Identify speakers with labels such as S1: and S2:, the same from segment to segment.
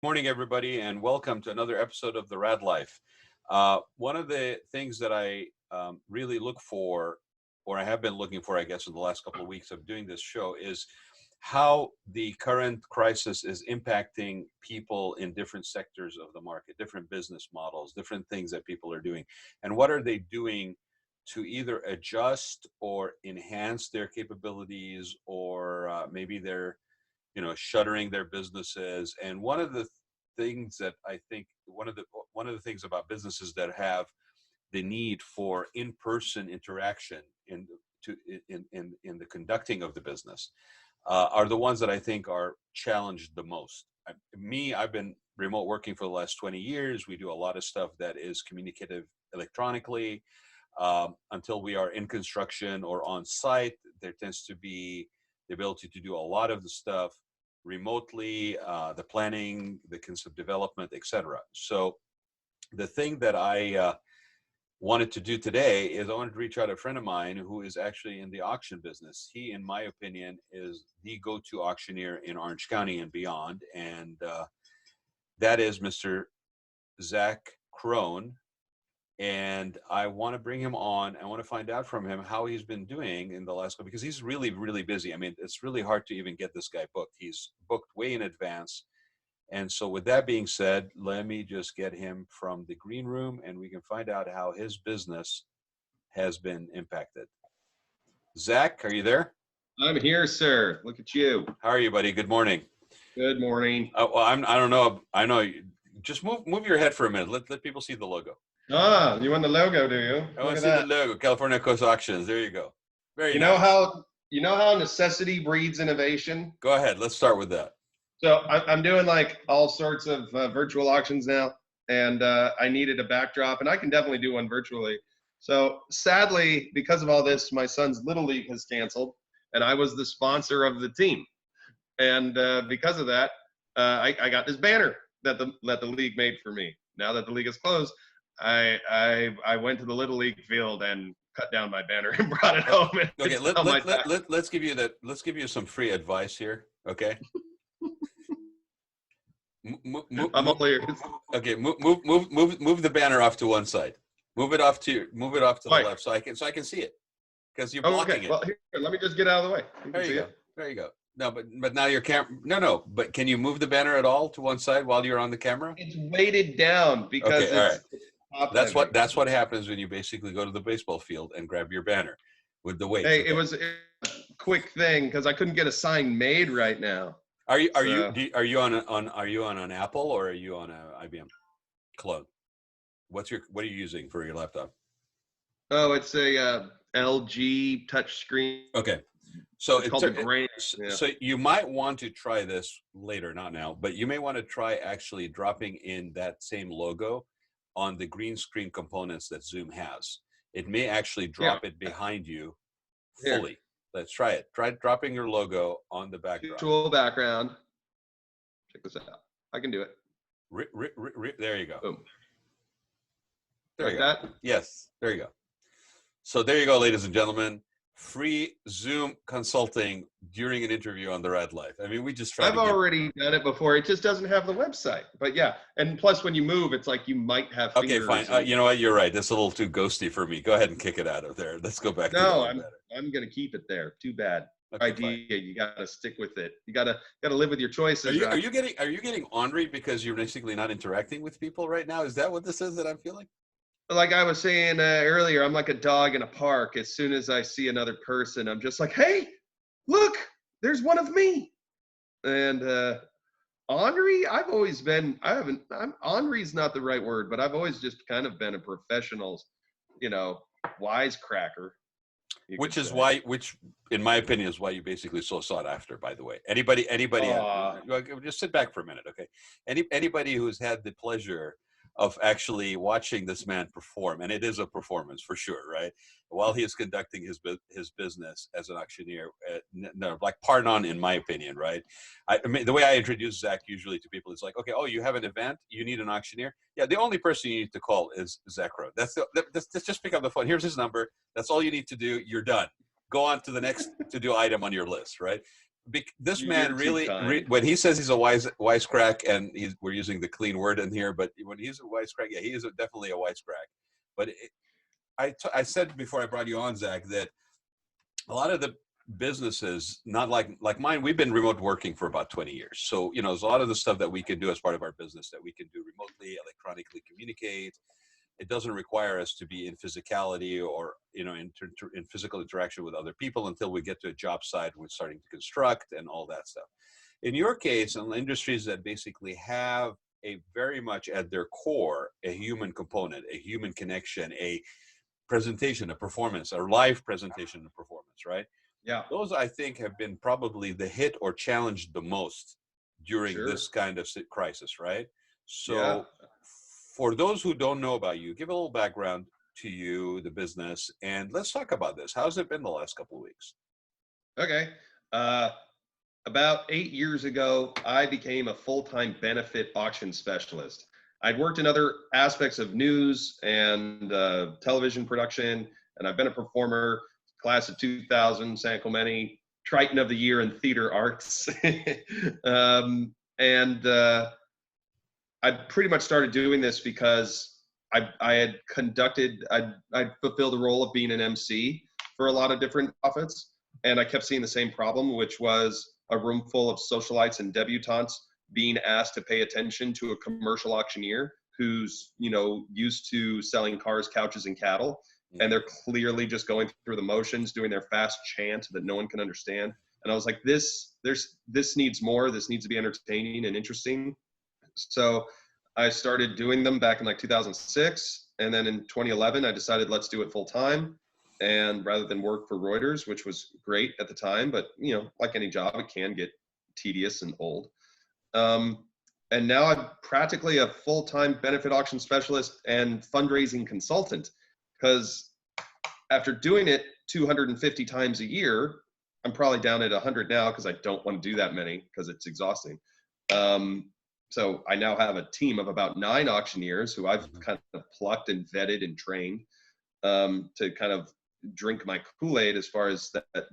S1: Morning, everybody, and welcome to another episode of the Rad Life. One of the things that I really look for, or I have been looking for, I guess, in the last couple of weeks of doing this show, is how the current crisis is impacting people in different sectors of the market, different business models, different things that people are doing, and what are they doing to either adjust or enhance their capabilities, or maybe they're shuttering their businesses. And one of the things that I think one of the things about businesses that have the need for in-person interaction in the conducting of the business are the ones that I think are challenged the most. I've been remote working for the last 20 years. We do a lot of stuff that is communicative electronically. Until we are in construction or on site, there tends to be the ability to do a lot of the stuff remotely, the planning, the concept development, etc. So the thing that I wanted to do today is I wanted to reach out to a friend of mine who is actually in the auction business. He, in my opinion, is the go-to auctioneer in Orange County and beyond, and that is Mr. Zack Krone. And I want to bring him on. I want to find out from him how he's been doing in the last couple, because he's really, really busy. I mean, it's really hard to even get this guy booked. He's booked way in advance. And so with that being said, let me just get him from the green room and we can find out how his business has been impacted. Zack, are you there?
S2: I'm here, sir. Look at you.
S1: How are you, buddy? Good morning.
S2: Good morning.
S1: Well, I don't know. I know. Just move your head for a minute. Let people see the logo.
S2: Ah, you want the logo, do you?
S1: I want to see the logo. California Coast Auctions. There you go. Very
S2: You
S1: nice.
S2: know how necessity breeds innovation?
S1: Go ahead. Let's start with that.
S2: So I'm doing like all sorts of virtual auctions now, and I needed a backdrop, and I can definitely do one virtually. So sadly, because of all this, my son's Little League has canceled, and I was the sponsor of the team. And because of that, I got this banner that the league made for me. Now that the league is closed, I went to the Little League field and cut down my banner and brought it home.
S1: Okay, let's give you that. Let's give you some free advice here. Okay. Okay, move the banner off to one side. Move it off to the left so I can see it, because you're blocking it.
S2: Well, here, let me just get out of the way.
S1: There you go. There you go. No, but now your camera. No. But can you move the banner at all to one side while you're on the camera?
S2: It's weighted down because
S1: it's that's what happens when you basically go to the baseball field and grab your banner with the weight.
S2: Hey, it was a quick thing because I couldn't get a sign made right now.
S1: Are you on an Apple or are you on an IBM clone? What are you using for your laptop?
S2: Oh, it's a LG touchscreen.
S1: Okay. So
S2: it's called the Grain.
S1: Yeah. So you might want to try this later, not now, but you may want to try actually dropping in that same logo on the green screen components that Zoom has. It may actually drop it behind you fully. Here. Let's try it. Try dropping your logo on the background.
S2: Virtual background. Check this out. I can do it.
S1: There you go.
S2: Boom.
S1: There you go. Yes, there you go. So there you go, ladies and gentlemen. Free Zoom consulting during an interview on the Raad Life. I mean, we just tried.
S2: I've already done it before. It just doesn't have the website. But yeah, and plus when you move, it's like you might have.
S1: Okay, fine. You know what? You're right. That's a little too ghosty for me. Go ahead and kick it out of there. Let's go back.
S2: No, I'm gonna keep it there. Too bad. Okay, idea. Fine. You gotta stick with it. You gotta live with your choices.
S1: Are you getting ornery because you're basically not interacting with people right now? Is that what this is that I'm feeling?
S2: Like I was saying earlier, I'm like a dog in a park. As soon as I see another person, I'm just like, hey, look, there's one of me. And ornery, I've always been, ornery's not the right word, but I've always just kind of been a professional, wisecracker.
S1: Which in my opinion is why you basically so sought after, by the way. Anybody, just sit back for a minute, okay? Anybody who's had the pleasure of actually watching this man perform, and it is a performance for sure, right? While he is conducting his business as an auctioneer, like par none in my opinion, right? I mean, the way I introduce Zack usually to people is like, okay, oh, you have an event, you need an auctioneer. Yeah, the only person you need to call is Zack Krone. That's just pick up the phone. Here's his number. That's all you need to do. You're done. Go on to the next to-do item on your list, right? this man
S2: You're too
S1: really,
S2: kind.
S1: when he says he's a wisecrack, and we're using the clean word in here, but when he's a wisecrack, yeah, he is definitely a wisecrack. But I said before I brought you on, Zach, that a lot of the businesses, not like mine, we've been remote working for about 20 years. So, there's a lot of the stuff that we can do as part of our business that we can do remotely, electronically communicate. It doesn't require us to be in physicality or, in physical interaction with other people until we get to a job site and we're starting to construct and all that stuff. In your case, in industries that basically have a very much at their core, a human component, a human connection, a presentation, a performance, or live presentation and performance, right?
S2: Yeah,
S1: Those I think have been probably the hit or challenged the most during
S2: sure.
S1: this kind of crisis, right?
S2: Yeah.
S1: So for those who don't know about you, give a little background to you, the business, and let's talk about this. How's it been the last couple of weeks?
S2: Okay. Uh, about 8 years ago, I became a full-time benefit auction specialist. I'd worked in other aspects of news and television production, and I've been a performer, class of 2000, San Clemente, Triton of the Year in theater arts. And I pretty much started doing this because I had I fulfilled the role of being an MC for a lot of different profits. And I kept seeing the same problem, which was a room full of socialites and debutantes being asked to pay attention to a commercial auctioneer who's, used to selling cars, couches, and cattle. And they're clearly just going through the motions, doing their fast chant that no one can understand. And I was like, this needs more. This needs to be entertaining and interesting. So I started doing them back in like 2006. And then in 2011, I decided let's do it full time. And rather than work for Reuters, which was great at the time, but like any job, it can get tedious and old. Um, and now I'm practically a full-time benefit auction specialist and fundraising consultant, because after doing it 250 times a year, I'm probably down at 100 now because I don't want to do that many because it's exhausting. So I now have a team of about 9 auctioneers who I've kind of plucked and vetted and trained to kind of drink my Kool-Aid as far as that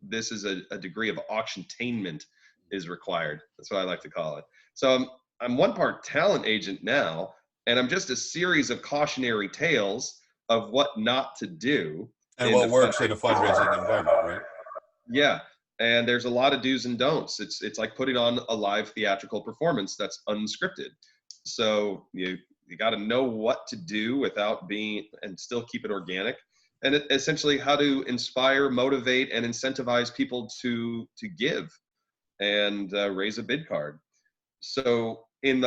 S2: this is a degree of auctiontainment is required. That's what I like to call it. So I'm one part talent agent now, and I'm just a series of cautionary tales of what not to do
S1: And
S2: in the
S1: what works in a fundraising environment, right?
S2: yeah. And there's a lot of do's and don'ts. It's like putting on a live theatrical performance that's unscripted. So you got to know what to do without being, and still keep it organic. And essentially how to inspire, motivate, and incentivize people to give and raise a bid card. So it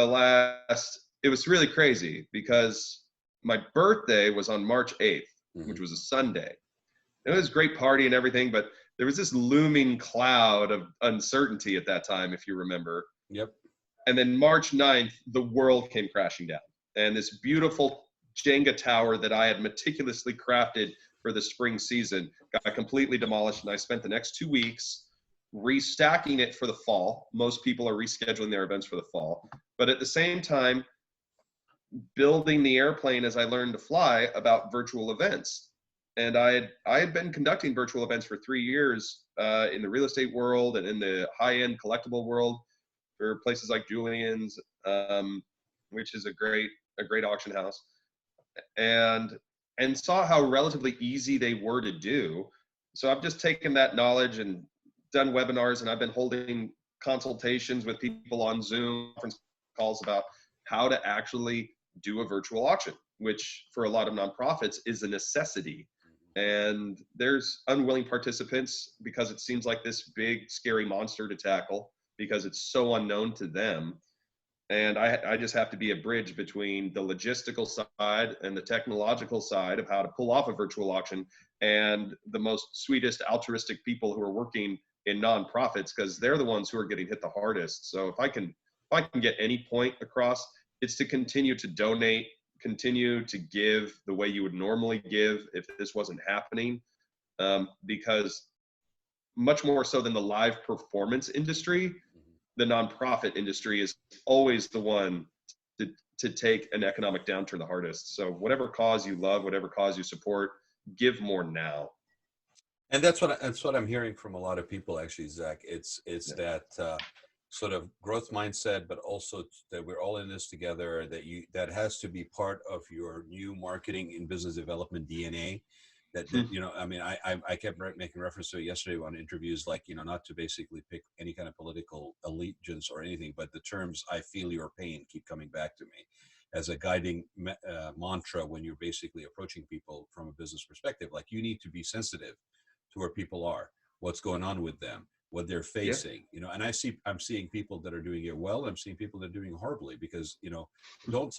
S2: was really crazy because my birthday was on March 8th, which was a Sunday. It was a great party and everything, but there was this looming cloud of uncertainty at that time, if you remember.
S1: Yep.
S2: And then March 9th, the world came crashing down. And this beautiful Jenga tower that I had meticulously crafted for the spring season got completely demolished. And I spent the next 2 weeks restacking it for the fall. Most people are rescheduling their events for the fall. But at the same time, building the airplane as I learned to fly about virtual events. And I had been conducting virtual events for 3 years in the real estate world and in the high-end collectible world for places like Julian's, which is a great auction house, and saw how relatively easy they were to do. So I've just taken that knowledge and done webinars, and I've been holding consultations with people on Zoom, conference calls about how to actually do a virtual auction, which for a lot of nonprofits is a necessity. And there's unwilling participants because it seems like this big, scary monster to tackle because it's so unknown to them. And I just have to be a bridge between the logistical side and the technological side of how to pull off a virtual auction and the most sweetest altruistic people who are working in nonprofits, because they're the ones who are getting hit the hardest. So if I can get any point across, it's to continue to donate, continue to give the way you would normally give if this wasn't happening, because much more so than the live performance industry, the nonprofit industry is always the one to take an economic downturn the hardest. So whatever cause you love, whatever cause you support, give more now.
S1: And that's what I'm hearing from a lot of people, actually, Zach. It's
S2: Yeah.
S1: that sort of growth mindset, but also that we're all in this together. That has to be part of your new marketing and business development DNA. That
S2: Hmm.
S1: I mean, I kept making reference to it yesterday on interviews, like, not to basically pick any kind of political allegiance or anything, but the terms "I feel your pain" keep coming back to me as a guiding mantra when you're basically approaching people from a business perspective. Like, you need to be sensitive to where people are, what's going on with them, what they're
S2: Yeah.
S1: facing, and I'm seeing people that are doing it well. I'm seeing people that are doing horribly, because, don't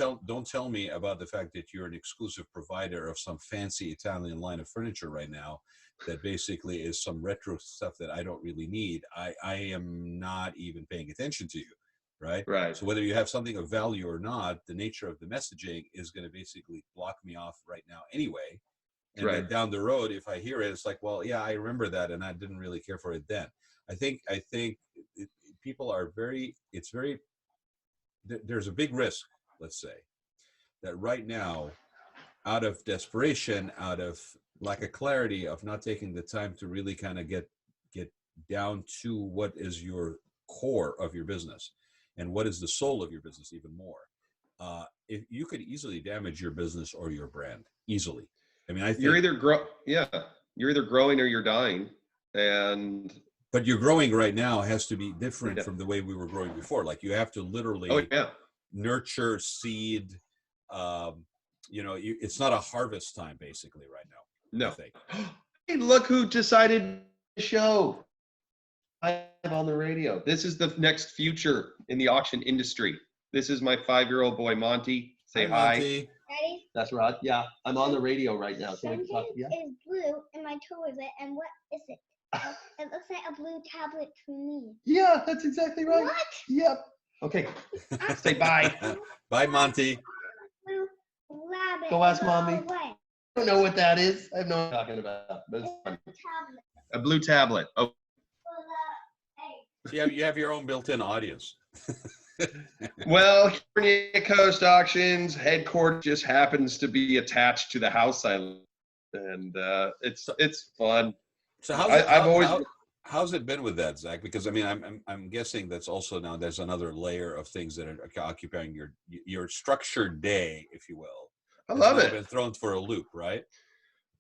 S1: tell me about the fact that you're an exclusive provider of some fancy Italian line of furniture right now that basically is some retro stuff that I don't really need. I am not even paying attention to you, right?
S2: Right.
S1: So whether you have something of value or not, the nature of the messaging is going to basically block me off right now anyway. And
S2: Right.
S1: then down the road, if I hear it, it's like, well, yeah, I remember that, and I didn't really care for it then. I think people are very. It's very. There's a big risk, let's say, that right now, out of desperation, out of lack of clarity, of not taking the time to really kind of get down to what is your core of your business, and what is the soul of your business, even more. If you could easily damage your business or your brand easily. I mean, I
S2: You're
S1: think.
S2: either yeah, you're either growing or you're dying. And
S1: But your growing right now has to be different
S2: yeah.
S1: from the way we were growing before. Like, you have to
S2: Oh
S1: literally
S2: yeah.
S1: nurture, seed. Um, it's not a harvest time basically right now, I
S2: No.
S1: think.
S2: Hey, look who decided to show live on the radio. This is the next future in the auction industry. This is my 5-year-old boy, Monty. Say
S1: Hi,
S2: hi.
S1: Monty.
S3: Daddy,
S2: That's Rod. Yeah, I'm on the radio right now. So we can
S3: something
S2: talk. Yeah.
S3: is blue in my toilet, and what is it? It looks like a blue tablet to me.
S2: Yeah, that's exactly right.
S3: What?
S2: Yep. Okay. Say bye.
S1: Bye, Monty.
S3: Blue rabbit.
S2: Go ask
S3: go
S2: mommy.
S3: away.
S2: I don't know what that is. I have no idea what you're talking about. But it's
S3: It's
S2: fun.
S3: a tablet.
S2: A blue tablet. Oh,
S3: For the egg.
S1: So you have your own built-in audience.
S2: well, California Coast Auctions headquarters just happens to be attached to the house I live in, and it's fun.
S1: So
S2: I've always
S1: how's it been with that, Zach? Because I mean, I'm guessing that's also now there's another layer of things that are occupying your structured day, if you will,
S2: I
S1: has
S2: love
S1: now
S2: it.
S1: been thrown for a loop, right?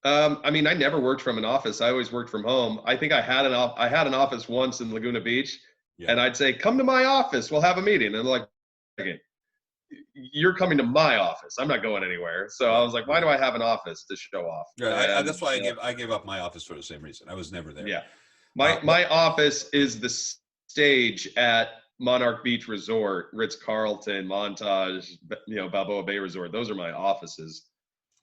S2: I mean, I never worked from an office. I always worked from home. I think I had an office once in Laguna Beach,
S1: Yeah.
S2: and I'd say, "Come to my office. We'll have a meeting." And they're like, "Okay, you're coming to my office. I'm not going anywhere." So I was like, "Why do I have an office to show off?"
S1: Yeah,
S2: And
S1: that's why I gave up my office for the same reason. I was never there.
S2: yeah,
S1: But
S2: my office is the stage at Monarch Beach Resort, Ritz Carlton, Montage, Balboa Bay Resort. Those are my offices.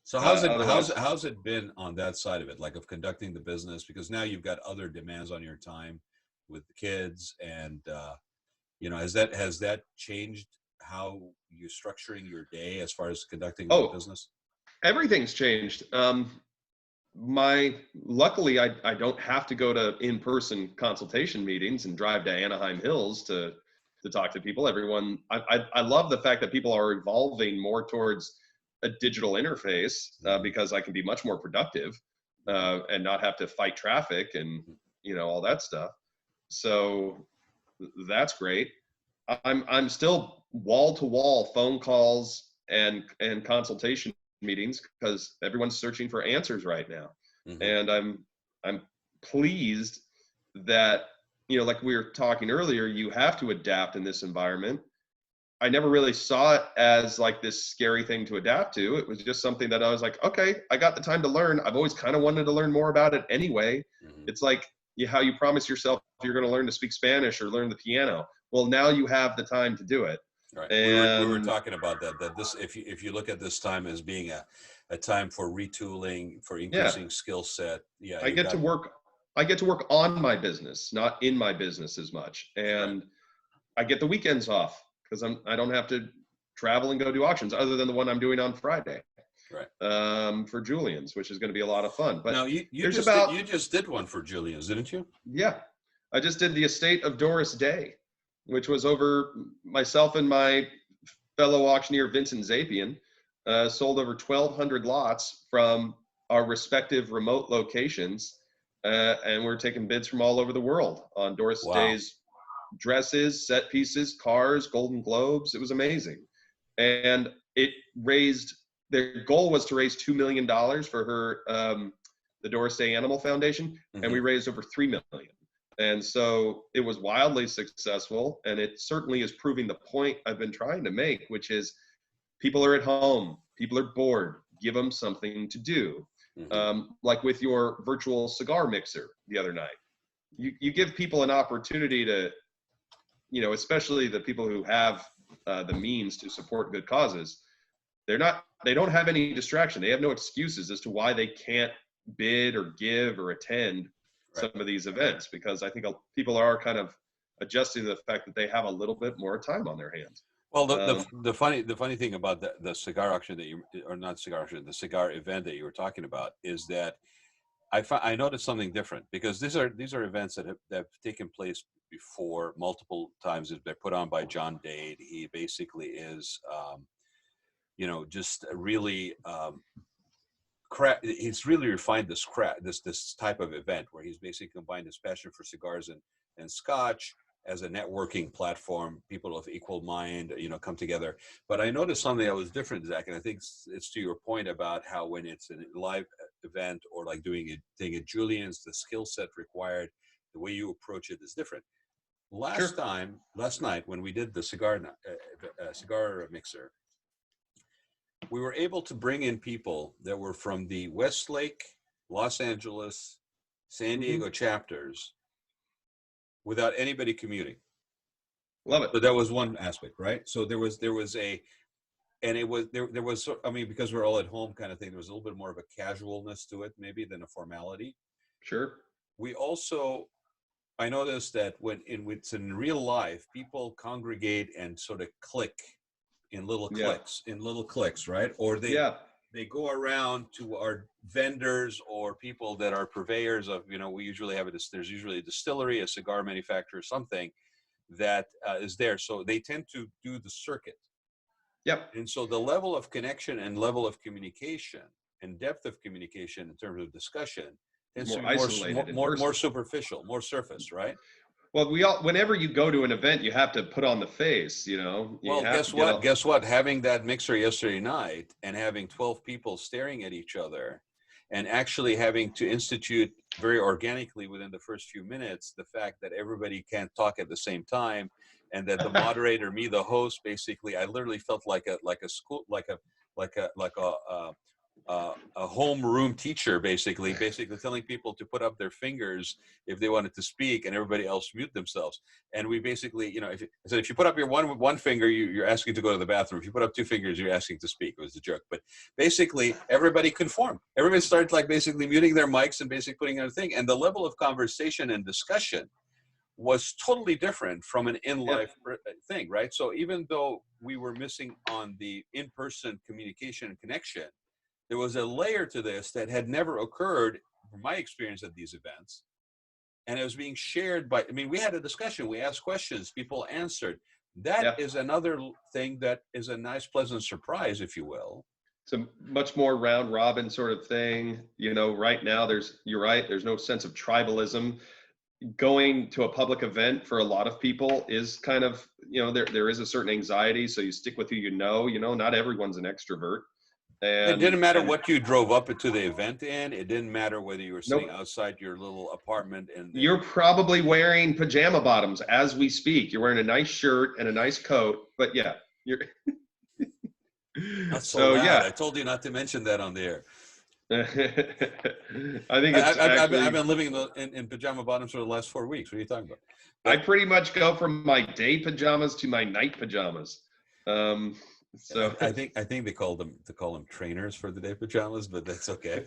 S1: so how's
S2: Otherwise,
S1: it been on that side of it, like of conducting the business? Because now you've got other demands on your time with the kids, and has that changed how you're structuring your day as far as conducting the
S2: oh,
S1: business?
S2: everything's changed. Luckily, I don't have to go to in-person consultation meetings and drive to Anaheim Hills to talk to people. Everyone, I love the fact that people are evolving more towards a digital interface because I can be much more productive and not have to fight traffic and all that stuff. So that's great. I'm still wall to wall phone calls and consultation meetings because everyone's searching for answers right now.
S1: Mm-hmm.
S2: And I'm pleased that like we were talking earlier, you have to adapt in this environment. I never really saw it as like this scary thing to adapt to. It was just something that I was like, okay, I got the time to learn. I've always kind of wanted to learn more about it anyway.
S1: Mm-hmm.
S2: It's like how you promise yourself you're going to learn to speak Spanish or learn the piano. Well, now you have the time to do it.
S1: Right.
S2: And
S1: We were talking about that this, if you look at this time as being a time for retooling, for increasing skill set. Yeah,
S2: I get to work on my business, not in my business as much. And I get the weekends off because I don't have to travel and go do auctions other than the one I'm doing on Friday.
S1: Right.
S2: For Julian's, which is going to be a lot of fun. But
S1: now you just did one for Julian's, didn't you?
S2: Yeah, I just did the estate of Doris Day, which was over myself and my fellow auctioneer Vincent Zapian, sold over 1,200 lots from our respective remote locations and we're taking bids from all over the world on Doris
S1: Wow.
S2: Day's dresses, set pieces, cars, Golden Globes. It was amazing. And it raised, their goal was to raise $2 million for her, the Doris Day Animal Foundation, and we raised over $3 million. And so it was wildly successful, and it certainly is proving the point I've been trying to make, which is people are at home, people are bored, give them something to do. Like with your virtual cigar mixer the other night, you give people an opportunity to, you know, especially the people who have the means to support good causes, they don't have any distraction. They have no excuses as to why they can't bid or give or attend some of these events, because I think people are kind of adjusting to the fact that they have a little bit more time on their hands.
S1: Well, the funny thing about the cigar auction that or not cigar auction, the cigar event that you were talking about is that I noticed something different, because these are events that have taken place before multiple times. They're put on by John Dade. He basically is, you know, just really he's really refined this type of event where he's basically combined his passion for cigars and scotch as a networking platform. People of equal mind, you know, come together. But I noticed something that was different, Zach, and I think it's to your point about how when it's a live event or like doing a thing at Julian's, the skill set required, the way you approach it is different. Last night when we did the cigar mixer, we were able to bring in people that were from the Westlake, Los Angeles, San Diego chapters without anybody commuting.
S2: Love it.
S1: So that was one aspect, right? So there was a, and it was, there was, I mean, because we're all at home kind of thing, there was a little bit more of a casualness to it maybe than a formality.
S2: Sure.
S1: We also, I noticed that when it's in real life, people congregate and sort of click in little clicks, right? Or they go around to our vendors or people that are purveyors of, you know, we usually have there's usually a distillery, a cigar manufacturer, something that is there. So they tend to do the circuit.
S2: Yep.
S1: And so the level of connection and level of communication and depth of communication in terms of discussion tends to be more superficial, more surface, right?
S2: Well, whenever you go to an event, you have to put on the face, you know.
S1: Well, guess what? Having that mixer yesterday night and having 12 people staring at each other and actually having to institute very organically within the first few minutes the fact that everybody can't talk at the same time, and that the moderator, me, the host, basically, I literally felt like a school, like a homeroom teacher, basically telling people to put up their fingers if they wanted to speak, and everybody else mute themselves. And we basically, you know, if you put up your one finger, you're asking to go to the bathroom. If you put up two fingers, you're asking to speak. It was a joke, but basically everybody conformed. Everybody started like basically muting their mics and basically putting on a thing. And the level of conversation and discussion was totally different from an in-life thing, right? So even though we were missing on the in-person communication and connection, there was a layer to this that had never occurred from my experience at these events. And it was being shared by, I mean, we had a discussion, we asked questions, people answered. That is another thing that is a nice, pleasant surprise, if you will.
S2: It's a much more round robin sort of thing. You know, right now you're right, there's no sense of tribalism. Going to a public event for a lot of people is kind of, you know, there is a certain anxiety. So you stick with who you know, not everyone's an extrovert. And
S1: it didn't matter what you drove up to the event in. It didn't matter whether you were sitting outside your little apartment. And
S2: you're probably wearing pajama bottoms as we speak. You're wearing a nice shirt and a nice coat, but yeah, you're.
S1: So loud. I told you not to mention that on the air.
S2: I think it's
S1: I've been living in pajama bottoms for the last 4 weeks. What are you talking about?
S2: I pretty much go from my day pajamas to my night pajamas. So
S1: I think they call them trainers for the day pajamas, but that's okay.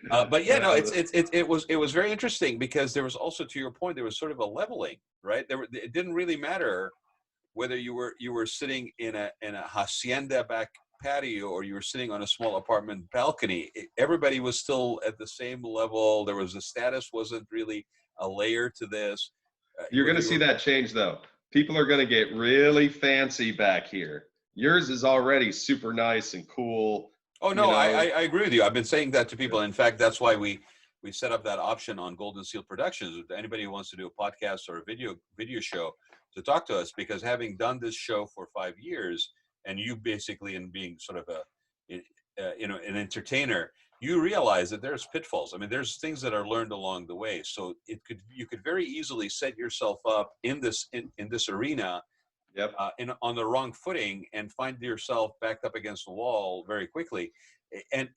S1: But yeah, no, it was very interesting because there was also, to your point, there was sort of a leveling, right? It didn't really matter whether you were sitting in a hacienda back patio or you were sitting on a small apartment balcony. Everybody was still at the same level. There was, the status wasn't really a layer to this.
S2: You're going to see that change though. People are going to get really fancy back here. Yours is already super nice and cool.
S1: Oh no, I agree with you. I've been saying that to people. In fact, that's why we we set up that option on Golden Seal Productions with anybody who wants to do a podcast or a video show to talk to us, because having done this show for 5 years, and you basically in being sort of an entertainer, you realize that there's pitfalls. I mean, there's things that are learned along the way. So you could very easily set yourself up in this arena,
S2: Yep.
S1: on the wrong footing, and find yourself backed up against the wall very quickly. And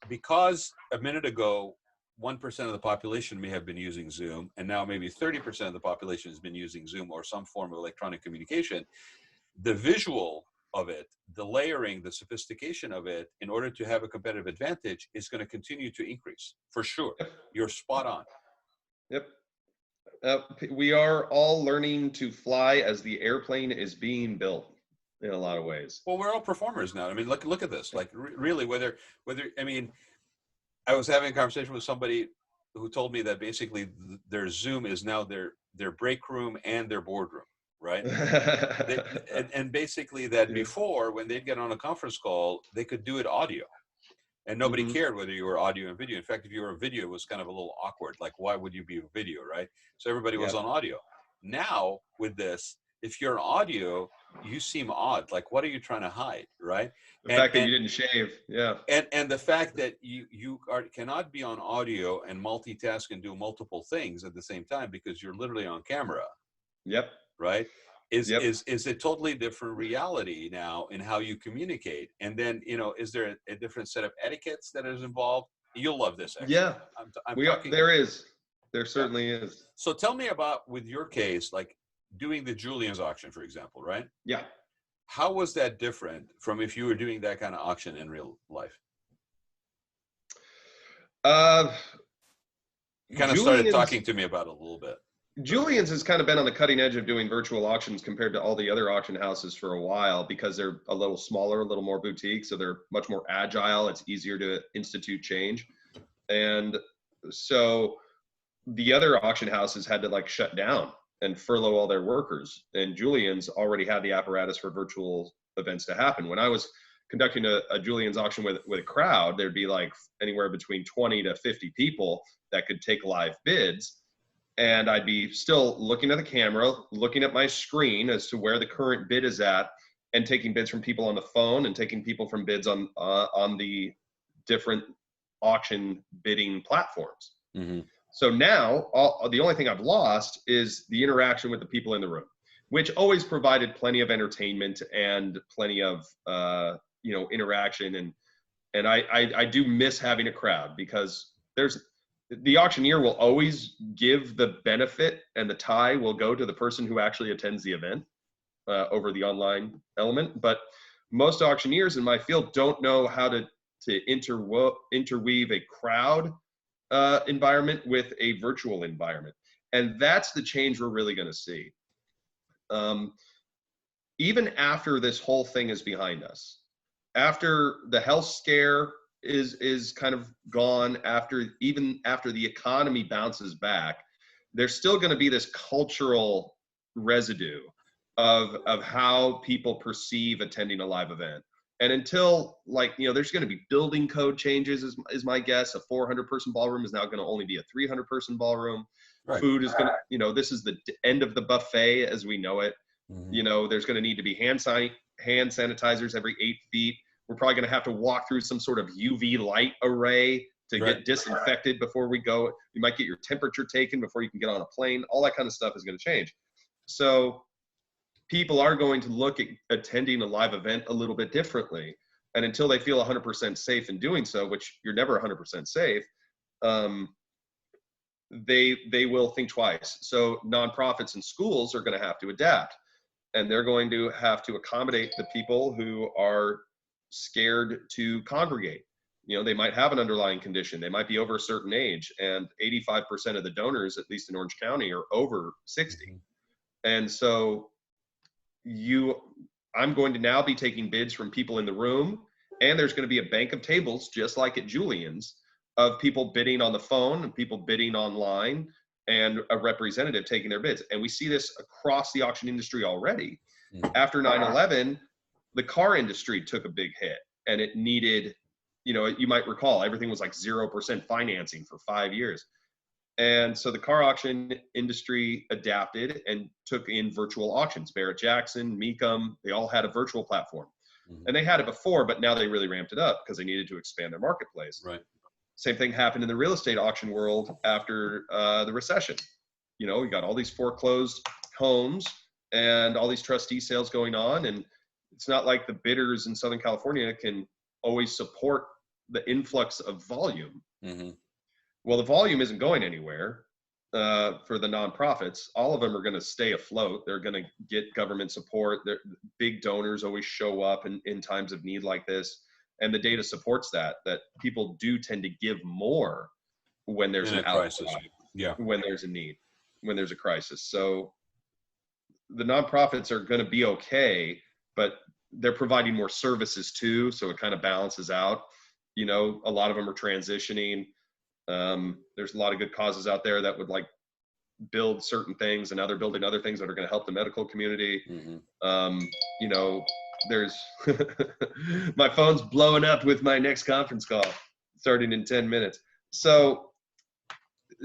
S1: because a minute ago 1% of the population may have been using Zoom, and now maybe 30% of the population has been using Zoom or some form of electronic communication, the visual of it, the layering, the sophistication of it, in order to have a competitive advantage, is going to continue to increase for sure. You're spot on.
S2: Yep. We are all learning to fly as the airplane is being built in a lot of ways.
S1: Well, we're all performers now. I mean, look at this. Like, really, whether I mean, I was having a conversation with somebody who told me that basically their Zoom is now their break room and their boardroom, right? and basically that before, when they'd get on a conference call, they could do it audio. And nobody cared whether you were audio and video. In fact, if you were a video, it was kind of a little awkward. Like, why would you be a video, right? So everybody was on audio. Now, with this, if you're audio, you seem odd. Like, what are you trying to hide, right?
S2: The fact that you didn't shave,
S1: and the fact that you cannot be on audio and multitask and do multiple things at the same time, because you're literally on camera.
S2: Yep.
S1: Right? Is a totally different reality now in how you communicate. And then, is there a different set of etiquettes that is involved? You'll love this, actually.
S2: Yeah, there certainly is.
S1: So tell me about, with your case, like doing the Julian's auction, for example, right?
S2: Yeah.
S1: How was that different from if you were doing that kind of auction in real life? You kind of started talking to me about it a little bit.
S2: Julian's has kind of been on the cutting edge of doing virtual auctions compared to all the other auction houses for a while, because they're a little smaller, a little more boutique. So they're much more agile. It's easier to institute change. And so the other auction houses had to like shut down and furlough all their workers. And Julian's already had the apparatus for virtual events to happen. When I was conducting a Julian's auction with a crowd, there'd be like anywhere between 20 to 50 people that could take live bids. And I'd be still looking at the camera, looking at my screen as to where the current bid is at, and taking bids from people on the phone and taking people from bids on the different auction bidding platforms. So now the only thing I've lost is the interaction with the people in the room, which always provided plenty of entertainment and plenty of interaction. And I do miss having a crowd, because the auctioneer will always give the benefit, and the tie will go to the person who actually attends the event over the online element. But most auctioneers in my field don't know how to interweave a crowd environment with a virtual environment. And that's the change we're really going to see. Even after this whole thing is behind us, after the health scare is kind of gone, even after the economy bounces back, there's still going to be this cultural residue of how people perceive attending a live event. And until, there's going to be building code changes, is my guess. A 400-person ballroom is now going to only be a 300-person ballroom. Right. Food is going to, this is the end of the buffet as we know it. There's going to need to be hand sanitizers every 8 feet. We're probably going to have to walk through some sort of UV light array to get disinfected before we go. You might get your temperature taken before you can get on a plane. All that kind of stuff is going to change. So people are going to look at attending a live event a little bit differently. And until they feel 100% safe in doing so, which you're never 100% safe, they will think twice. So nonprofits and schools are going to have to adapt. And they're going to have to accommodate the people who are scared to congregate. They might have an underlying condition. They might be over a certain age, and 85% of the donors, at least in Orange County, are over 60. And so I'm going to now be taking bids from people in the room, and there's going to be a bank of tables, just like at Julian's, of people bidding on the phone and people bidding online, and a representative taking their bids. And we see this across the auction industry already. After 9/11, the car industry took a big hit, and it needed you know, you might recall everything was like 0% financing for 5 years. And so the car auction industry adapted and took in virtual auctions. Barrett Jackson, Mecum, they all had a virtual platform. And they had it before, but now they really ramped it up because they needed to expand their marketplace.
S1: Right.
S2: Same thing happened in the real estate auction world after the recession. You know, we got all these foreclosed homes and all these trustee sales going on. And it's not like the bidders in Southern California can always support the influx of volume. Well, the volume isn't going anywhere for the nonprofits. All of them are going to stay afloat. They're going to get government support. Big donors always show up in times of need like this. And the data supports that people do tend to give more when there's an
S1: crisis.
S2: Yeah. When there's a need, when there's a crisis. So the nonprofits are going to be okay, but they're providing more services too. So it kind of balances out. You know, a lot of them are transitioning. There's a lot of good causes out there that would like build certain things, and now they're building other things that are going to help the medical community. You know, there's my phone's blowing up with my next conference call starting in 10 minutes. So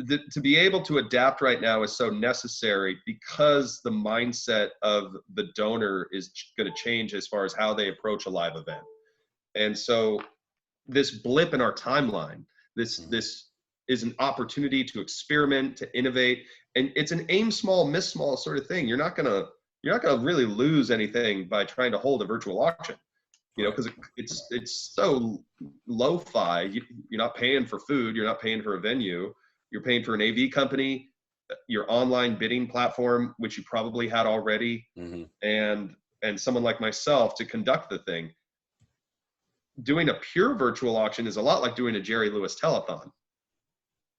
S2: to be able to adapt right now is so necessary because the mindset of the donor is going to change as far as how they approach a live event. And so this blip in our timeline, this is an opportunity to experiment, to innovate, and it's an aim small, miss small sort of thing. You're not gonna really lose anything by trying to hold a virtual auction, you know, because it's so lo-fi. You're not paying for food, you're not paying for a venue, you're paying for an AV company, your online bidding platform, which you probably had already, and someone like myself to conduct the thing. Doing a pure virtual auction is a lot like doing a Jerry Lewis telethon.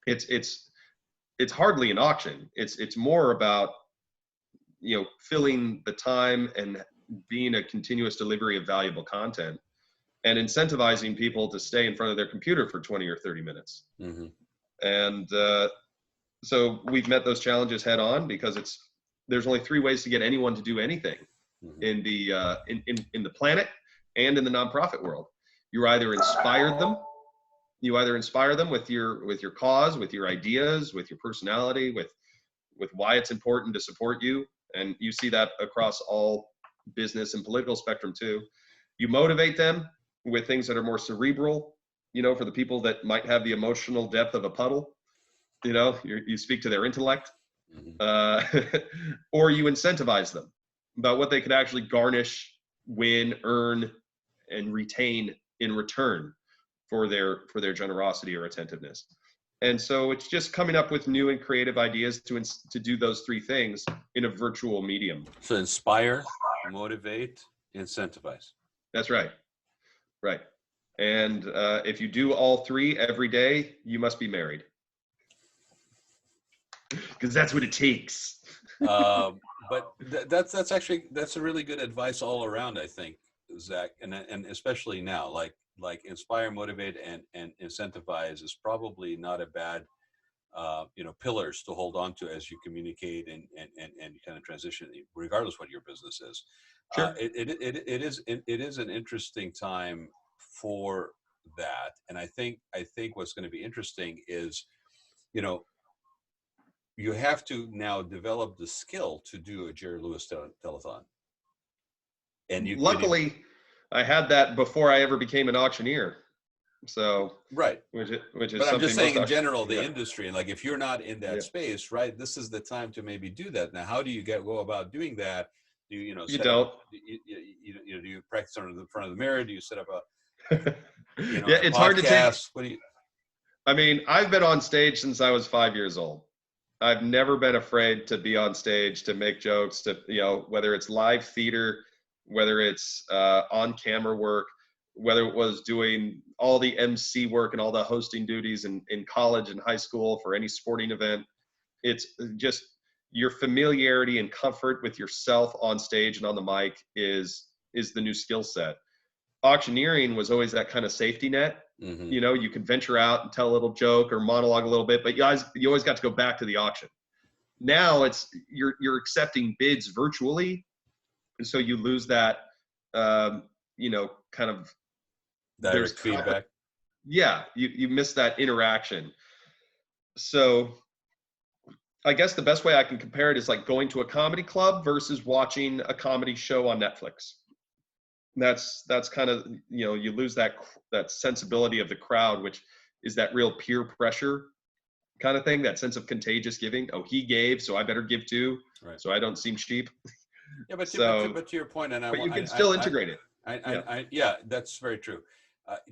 S2: It's hardly an auction. It's more about, you know, filling the time and being a continuous delivery of valuable content and incentivizing people to stay in front of their computer for 20 or 30 minutes. And so we've met those challenges head on because there's only 3 ways to get anyone to do anything in the planet and in the nonprofit world. You either inspire them with your cause, with your ideas, with your personality, with why it's important to support you. And you see that across all business and political spectrum too. You motivate them with things that are more cerebral, you know, for the people that might have the emotional depth of a puddle, you know, you speak to their intellect, or you incentivize them about what they could actually garnish, win, earn, and retain in return for their generosity or attentiveness. And so it's just coming up with new and creative ideas to do those 3 things in a virtual medium.
S1: So inspire, motivate, incentivize.
S2: That's right. Right. And if you do all 3 every day, you must be married. Because that's what it takes.
S1: But that's a really good advice all around, I think, Zach, and especially now, like inspire, motivate, and incentivize is probably not a bad, you know, pillars to hold on to as you communicate and kind of transition, regardless what your business is.
S2: Sure.
S1: It is an interesting time for that, and I think what's going to be interesting is, you know, you have to now develop the skill to do a Jerry Lewis telethon. And
S2: luckily, I had that before I ever became an auctioneer. So
S1: right,
S2: which is.
S1: But I'm just saying, in general, the industry, and like if you're not in that space, right? This is the time to maybe do that. Now, how do you go about doing that? Do you
S2: you don't?
S1: Do you practice in the front of the mirror? Do you set up a
S2: yeah, it's hard to take.
S1: What do you?
S2: I mean, I've been on stage since I was 5 years old. I've never been afraid to be on stage, to make jokes, to, you know, whether it's live theater, whether it's on camera work, whether it was doing all the MC work and all the hosting duties in college and high school for any sporting event. It's just your familiarity and comfort with yourself on stage and on the mic is the new skill set. Auctioneering was always that kind of safety net. You know, you could venture out and tell a little joke or monologue a little bit, but you always got to go back to the auction. Now it's you're accepting bids virtually, and so you lose that you know, kind of
S1: direct feedback.
S2: yeah, you miss that interaction. So I guess the best way I can compare it is like going to a comedy club versus watching a comedy show on Netflix. That's kind of, you lose that sensibility of the crowd, which is that real peer pressure kind of thing, that sense of contagious giving. Oh, he gave, so I better give too,
S1: Right.
S2: so I don't seem cheap.
S1: Yeah, but
S2: So,
S1: but to your point, and
S2: but you can still integrate it. Yeah.
S1: yeah, that's very true.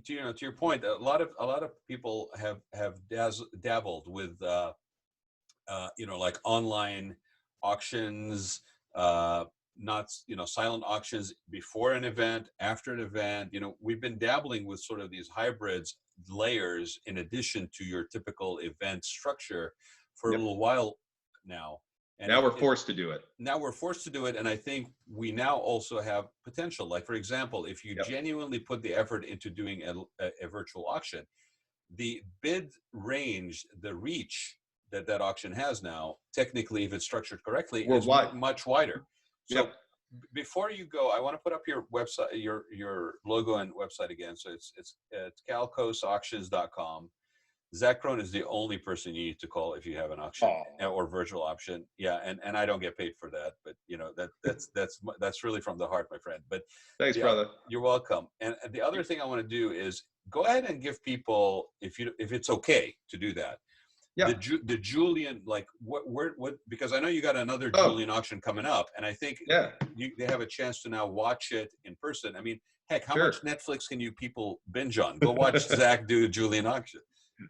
S1: To your point, a lot of people have dabbled with like online auctions, not silent auctions before an event, after an event. We've been dabbling with sort of these hybrids layers in addition to your typical event structure for a
S2: Yep.
S1: little while now. And
S2: Now we're forced to do it.
S1: now we're forced to do it, and I think we now also have potential. Like, for example, if you
S2: Yep.
S1: genuinely put the effort into doing a virtual auction, the bid range, the reach that auction has now, technically, if it's structured correctly, is
S2: Worldwide.
S1: much wider. So
S2: Yep.
S1: before you go, I want to put up your website, your logo and website again. So it's calcosauctions.com. Zack Krone is the only person you need to call if you have an auction or virtual option. Yeah, and I don't get paid for that, but that's really from the heart, my friend. But
S2: Thanks, brother.
S1: You're welcome. And the other thing I want to do is go ahead and give people, if it's okay to do that,
S2: Yeah.
S1: the Julian, like what because I know you got another Julian auction coming up, and I think they have a chance to now watch it in person. I mean, heck, how much Netflix can you people binge on? Go watch Zack do Julian auction.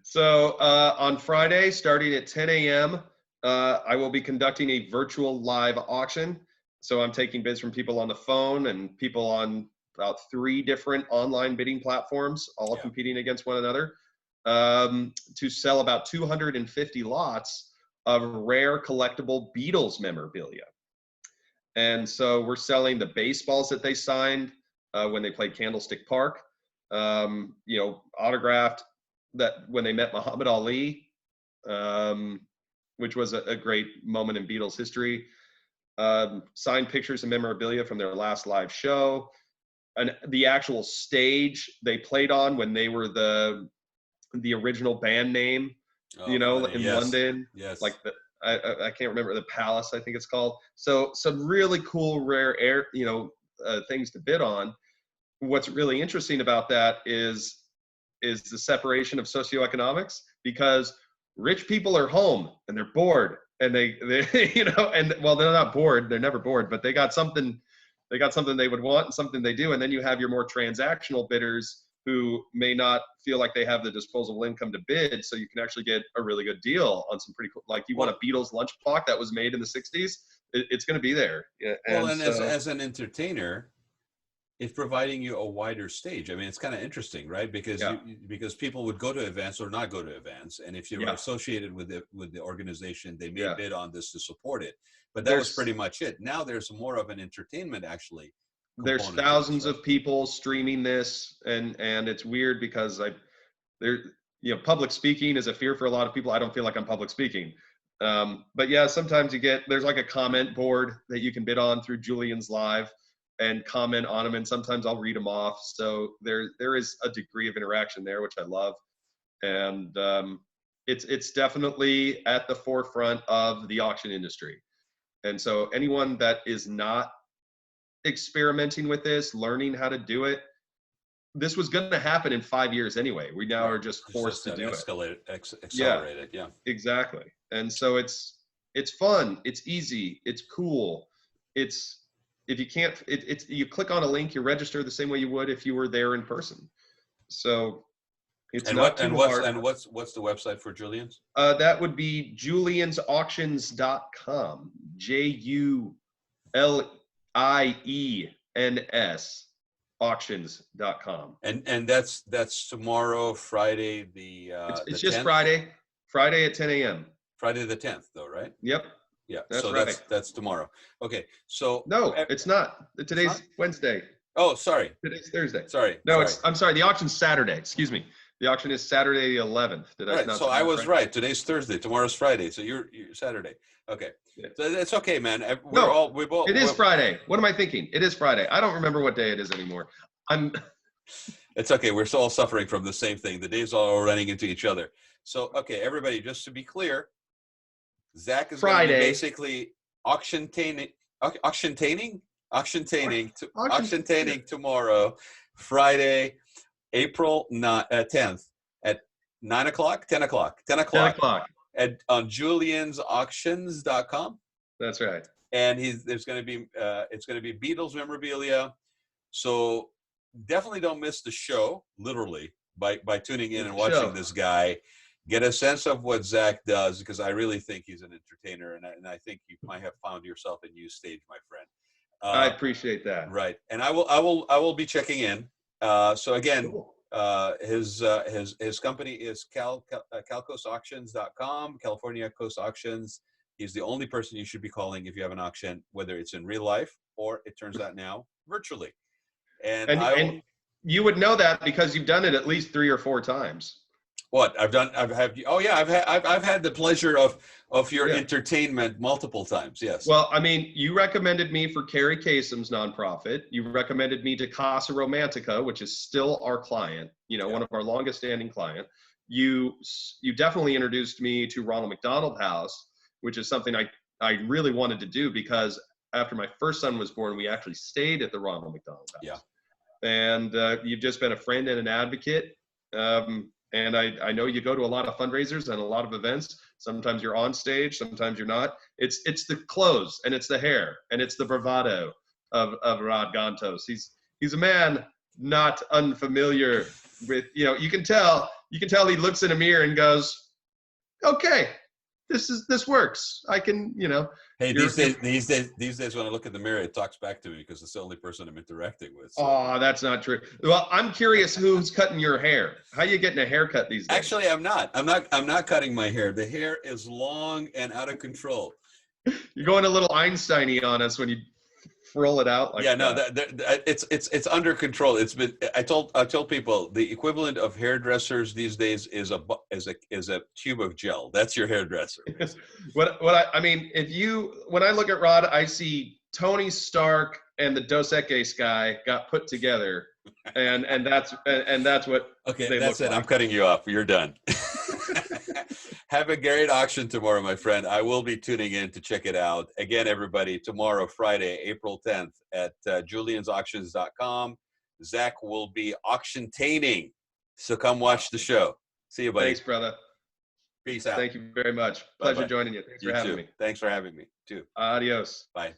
S2: So on Friday, starting at 10 a.m., I will be conducting a virtual live auction. So I'm taking bids from people on the phone and people on about 3 different online bidding platforms, all competing against one another, to sell about 250 lots of rare collectible Beatles memorabilia. And so we're selling the baseballs that they signed when they played Candlestick Park, autographed that when they met Muhammad Ali, which was a great moment in Beatles history. Signed pictures and memorabilia from their last live show, and the actual stage they played on when they were the original band name, in London.
S1: Yes.
S2: Like I can't remember, the Palace, I think it's called. So some really cool, rare things to bid on. What's really interesting about that is the separation of socioeconomics, because rich people are home and they're bored and they and well, they're not bored, they're never bored, but they got something they would want and something they do. And then you have your more transactional bidders who may not feel like they have the disposable income to bid, so you can actually get a really good deal on some pretty cool, like you want a Beatles lunch clock that was made in the 60s, it's going to be there.
S1: And as an entertainer, it's providing you a wider stage. I mean, it's kind of interesting, right? Because because people would go to events or not go to events, and if you're associated with the organization, they may bid on this to support it. But that was pretty much it. Now there's more of an entertainment actually.
S2: There's thousands of people streaming this, and it's weird because public speaking is a fear for a lot of people. I don't feel like I'm public speaking. But yeah, sometimes there's like a comment board that you can bid on through Julian's Live and comment on them, and sometimes I'll read them off. So there is a degree of interaction there, which I love, and it's definitely at the forefront of the auction industry. And so anyone that is not experimenting with this, learning how to do it, this was going to happen in 5 years anyway. We now are just forced to do it.
S1: Accelerated, yeah.
S2: Exactly. And so it's fun, it's easy, it's cool. If you can't, you click on a link, you register the same way you would if you were there in person. So it's not too hard.
S1: And what's the website for Julian's?
S2: That would be juliansauctions.com. JULIENS auctions.com.
S1: And that's tomorrow, Friday,
S2: it's just 10th? Friday at 10 a.m.
S1: Friday the 10th, though, right?
S2: Yep.
S1: Yeah,
S2: that's
S1: so
S2: right.
S1: That's tomorrow. Okay, so
S2: no, it's not. Today's Wednesday.
S1: Oh, sorry.
S2: Today's Thursday.
S1: Sorry.
S2: No, I'm sorry. The auction's Saturday. Excuse me. The auction is Saturday the 11th.
S1: So I was right. Today's Thursday. Tomorrow's Friday. So you're Saturday. Okay. Yeah. So it's okay, man.
S2: It is Friday. What am I thinking? It is Friday. I don't remember what day it is anymore.
S1: It's okay. We're all suffering from the same thing. The days are all running into each other. So, okay, everybody, just to be clear, Zach is going to be
S2: Friday. Basically
S1: auctiontaining tomorrow, Friday, April 10th at 9 o'clock, 10 o'clock, 10
S2: 10
S1: o'clock
S2: o'clock.
S1: on juliansauctions.com.
S2: That's right.
S1: And it's going to be Beatles memorabilia. So definitely don't miss the show, literally, by tuning in and watching this guy. Get a sense of what Zach does, because I really think he's an entertainer, and I think you might have found yourself a new stage, my friend.
S2: I appreciate that.
S1: Right, and I will be checking in. So again, cool. His company is calcoastauctions.com, California Coast Auctions. He's the only person you should be calling if you have an auction, whether it's in real life or it turns out now virtually. And
S2: you would know that because you've done it at least 3 or 4 times.
S1: What I've had the pleasure of your entertainment multiple times. Yes.
S2: Well, I mean, you recommended me for Carrie Kasem's nonprofit. You recommended me to Casa Romantica, which is still our client, one of our longest standing client. You definitely introduced me to Ronald McDonald House, which is something I really wanted to do, because after my first son was born, we actually stayed at the Ronald McDonald House.
S1: Yeah.
S2: And you've just been a friend and an advocate. And I know you go to a lot of fundraisers and a lot of events. Sometimes you're on stage, sometimes you're not. It's the clothes and it's the hair and it's the bravado of Rod Gantos. He's a man not unfamiliar with, you can tell he looks in a mirror and goes, okay, this works. I can,
S1: Hey, these days when I look in the mirror, it talks back to me because it's the only person I'm interacting with. So.
S2: Oh, that's not true. Well, I'm curious who's cutting your hair. How you getting a haircut these days?
S1: Actually, I'm not cutting my hair. The hair is long and out of control.
S2: You're going a little Einstein-y on us when you roll it out like that.
S1: It's under control. It's been. I told people the equivalent of hairdressers these days is a tube of gel. That's your hairdresser.
S2: When I look at Rod, I see Tony Stark and the Dos Equis guy got put together, and that's what.
S1: Okay, that's it. Like. I'm cutting you off. You're done. Have a great auction tomorrow, my friend. I will be tuning in to check it out. Again, everybody, tomorrow, Friday, April 10th at juliansauctions.com. Zach will be auctiontaining. So come watch the show. See you, buddy.
S2: Thanks, brother.
S1: Peace out.
S2: Thank you very much. Pleasure joining you. Thanks for having me.
S1: Thanks for having me, too.
S2: Adios.
S1: Bye.